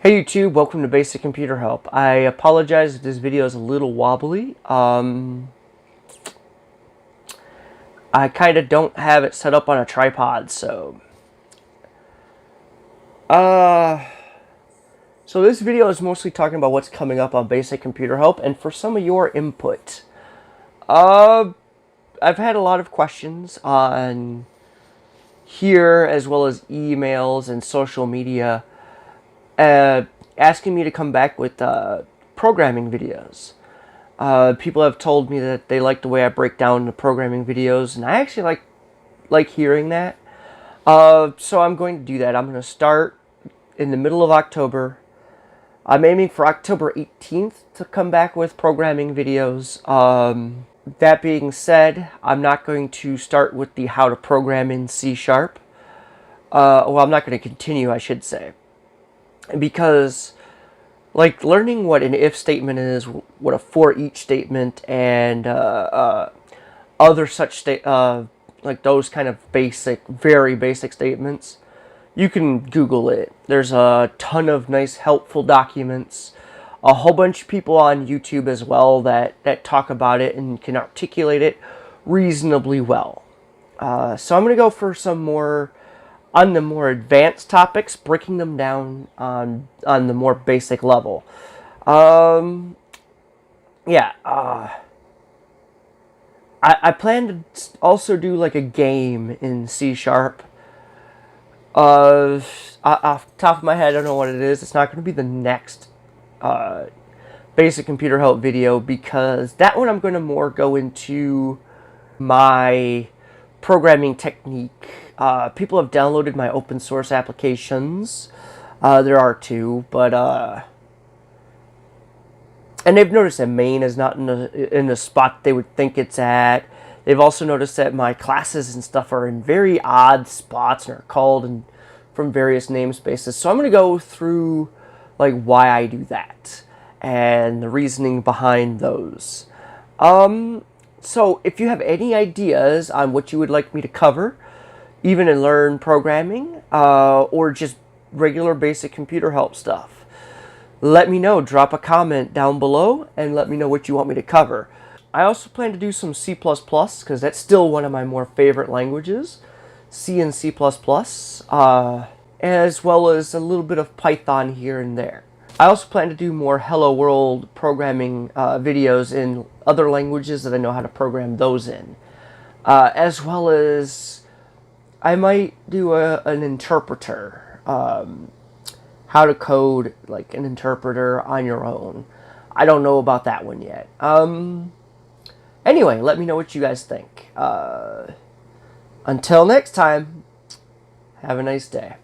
Hey YouTube, welcome to Basic Computer Help. I apologize if this video is a little wobbly. I kind of don't have it set up on a tripod, so this video is mostly talking about what's coming up on Basic Computer Help and for some of your input. I've had a lot of questions on here as well as emails and social media asking me to come back with programming videos. People have told me that they like the way I break down the programming videos, and I actually like hearing that. So I'm going to do that. I'm going to start in the middle of October. I'm aiming for October 18th to come back with programming videos. That being said, I'm not going to start with the how to program in C#. Well, I'm not going to continue, I should say. Because, like, learning what an if statement is, what a for each statement, and other such like those kind of basic, very basic statements, you can Google it. There's a ton of nice, helpful documents. A whole bunch of people on YouTube as well that talk about it and can articulate it reasonably well. So I'm going to go for some more on the more advanced topics, breaking them down on the more basic level. I plan to also do like a game in C#. Off the top of my head, I don't know what it is. It's not going to be the next Basic Computer Help video, because that one I'm going to more go into my programming technique. People have downloaded my open source applications. There are two, but and they've noticed that main is not in the spot they would think it's at. They've also noticed that my classes and stuff are in very odd spots and are called from various namespaces. So I'm going to go through like why I do that and the reasoning behind those. So if you have any ideas on what you would like me to cover, even in Learn Programming, or just regular basic computer help stuff, let me know. Drop a comment down below and let me know what you want me to cover. I also plan to do some C++, because that's still one of my more favorite languages, C and C++, as well as a little bit of Python here and there. I also plan to do more Hello World programming videos in other languages that I know how to program those in. As well as I might do an interpreter. How to code like an interpreter on your own. I don't know about that one yet. Anyway, let me know what you guys think. Until next time, have a nice day.